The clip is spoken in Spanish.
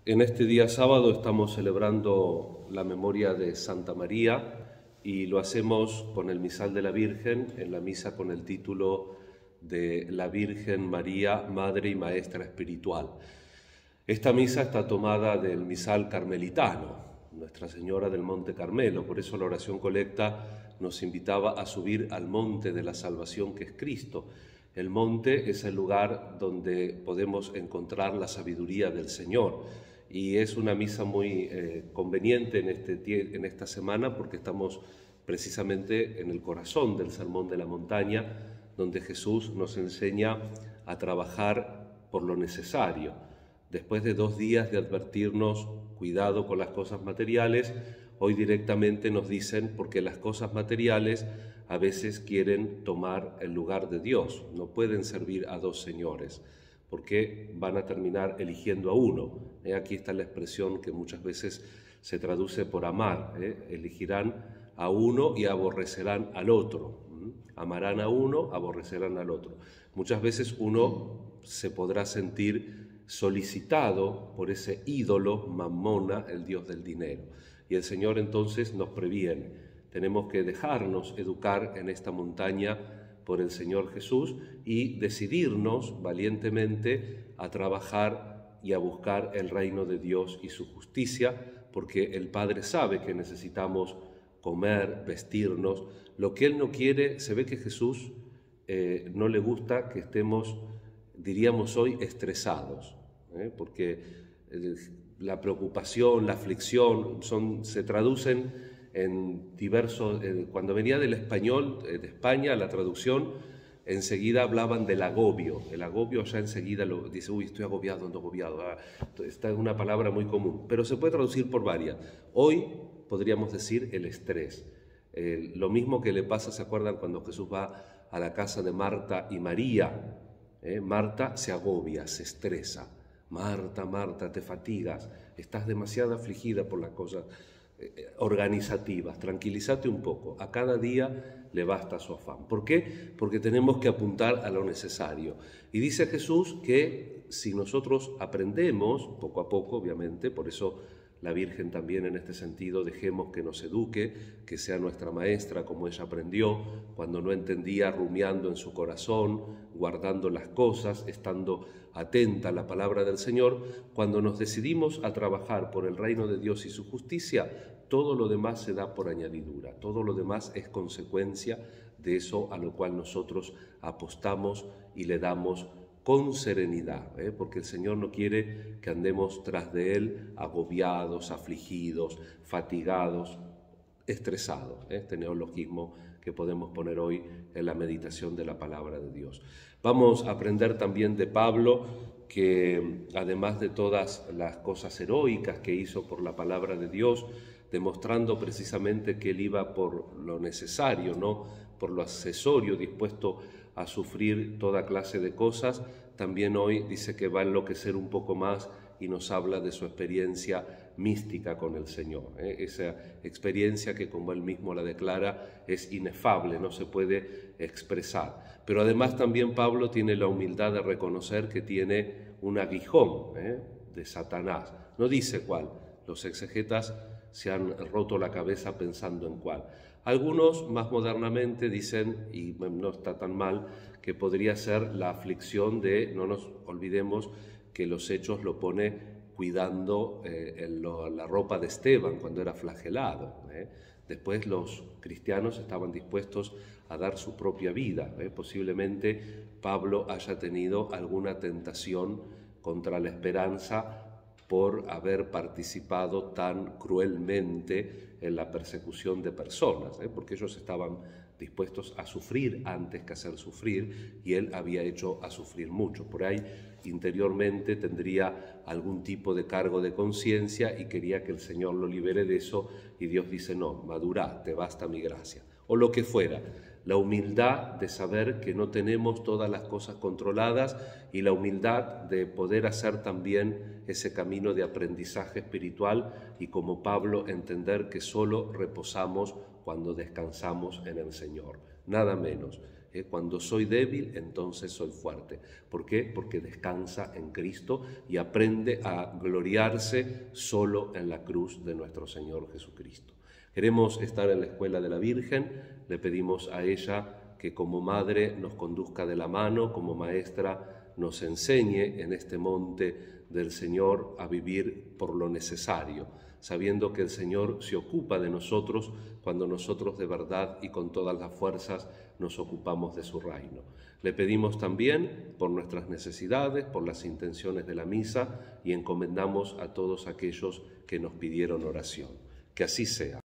En este día sábado estamos celebrando la memoria de Santa María y lo hacemos con el Misal de la Virgen, en la misa con el título de La Virgen María, Madre y Maestra Espiritual. Esta misa está tomada del Misal carmelitano, Nuestra Señora del Monte Carmelo, por eso la oración colecta nos invitaba a subir al monte de la salvación que es Cristo. El monte es el lugar donde podemos encontrar la sabiduría del Señor y es una misa muy conveniente en esta semana porque estamos precisamente en el corazón del Sermón de la Montaña, donde Jesús nos enseña a trabajar por lo necesario. Después de 2 días de advertirnos, cuidado con las cosas materiales, hoy directamente nos dicen porque las cosas materiales a veces quieren tomar el lugar de Dios, no pueden servir a 2 señores, porque van a terminar eligiendo a uno. Aquí está la expresión que muchas veces se traduce por amar, elegirán a uno y aborrecerán al otro. Amarán a uno, aborrecerán al otro. Muchas veces uno se podrá sentir solicitado por ese ídolo Mamona, el dios del dinero. Y el Señor entonces nos previene. Tenemos que dejarnos educar en esta montaña por el Señor Jesús y decidirnos valientemente a trabajar y a buscar el reino de Dios y su justicia, porque el Padre sabe que necesitamos comer, vestirnos. Lo que Él no quiere, se ve que Jesús no le gusta que estemos, diríamos hoy, estresados, porque la preocupación, la aflicción se traducen en diversos. Cuando venía del español de España, la traducción, enseguida hablaban del agobio. El agobio ya enseguida dice, uy, estoy agobiado, ando agobiado. Esta es una palabra muy común, pero se puede traducir por varias. Hoy podríamos decir el estrés. Lo mismo que le pasa, ¿se acuerdan cuando Jesús va a la casa de Marta y María? Marta se agobia, se estresa. Marta, Marta, te fatigas, estás demasiado afligida por las cosas organizativas, tranquilízate un poco, a cada día le basta su afán. ¿Por qué? Porque tenemos que apuntar a lo necesario. Y dice Jesús que si nosotros aprendemos, poco a poco, obviamente, por eso la Virgen también en este sentido, dejemos que nos eduque, que sea nuestra maestra como ella aprendió, cuando no entendía, rumiando en su corazón, guardando las cosas, estando atenta a la palabra del Señor. Cuando nos decidimos a trabajar por el reino de Dios y su justicia, todo lo demás se da por añadidura, todo lo demás es consecuencia de eso a lo cual nosotros apostamos y le damos con serenidad, porque el Señor no quiere que andemos tras de Él agobiados, afligidos, fatigados, estresados. Este neologismo que podemos poner hoy en la meditación de la palabra de Dios. Vamos a aprender también de Pablo, que además de todas las cosas heroicas que hizo por la palabra de Dios, demostrando precisamente que él iba por lo necesario, no por lo accesorio, dispuesto a sufrir toda clase de cosas, también hoy dice que va a enloquecer un poco más y nos habla de su experiencia mística con el Señor. Esa experiencia que, como él mismo la declara, es inefable, no se puede expresar. Pero además también Pablo tiene la humildad de reconocer que tiene un aguijón de Satanás. No dice cuál, los exegetas se han roto la cabeza pensando en cuál. Algunos más modernamente dicen, y no está tan mal, que podría ser la aflicción de, no nos olvidemos que los Hechos lo pone cuidando la ropa de Esteban cuando era flagelado. Después los cristianos estaban dispuestos a dar su propia vida. Posiblemente Pablo haya tenido alguna tentación contra la esperanza por haber participado tan cruelmente en la persecución de personas, porque ellos estaban dispuestos a sufrir antes que hacer sufrir, y él había hecho a sufrir mucho. Por ahí interiormente tendría algún tipo de cargo de conciencia y quería que el Señor lo libere de eso, y Dios dice, no, madurá, te basta mi gracia. O lo que fuera, la humildad de saber que no tenemos todas las cosas controladas y la humildad de poder hacer también ese camino de aprendizaje espiritual y, como Pablo, entender que solo reposamos cuando descansamos en el Señor, nada menos. Cuando soy débil, entonces soy fuerte. ¿Por qué? Porque descansa en Cristo y aprende a gloriarse solo en la cruz de nuestro Señor Jesucristo. Queremos estar en la escuela de la Virgen, le pedimos a ella que como madre nos conduzca de la mano, como maestra nos enseñe en este monte del Señor a vivir por lo necesario, sabiendo que el Señor se ocupa de nosotros cuando nosotros de verdad y con todas las fuerzas nos ocupamos de su reino. Le pedimos también por nuestras necesidades, por las intenciones de la misa y encomendamos a todos aquellos que nos pidieron oración. Que así sea.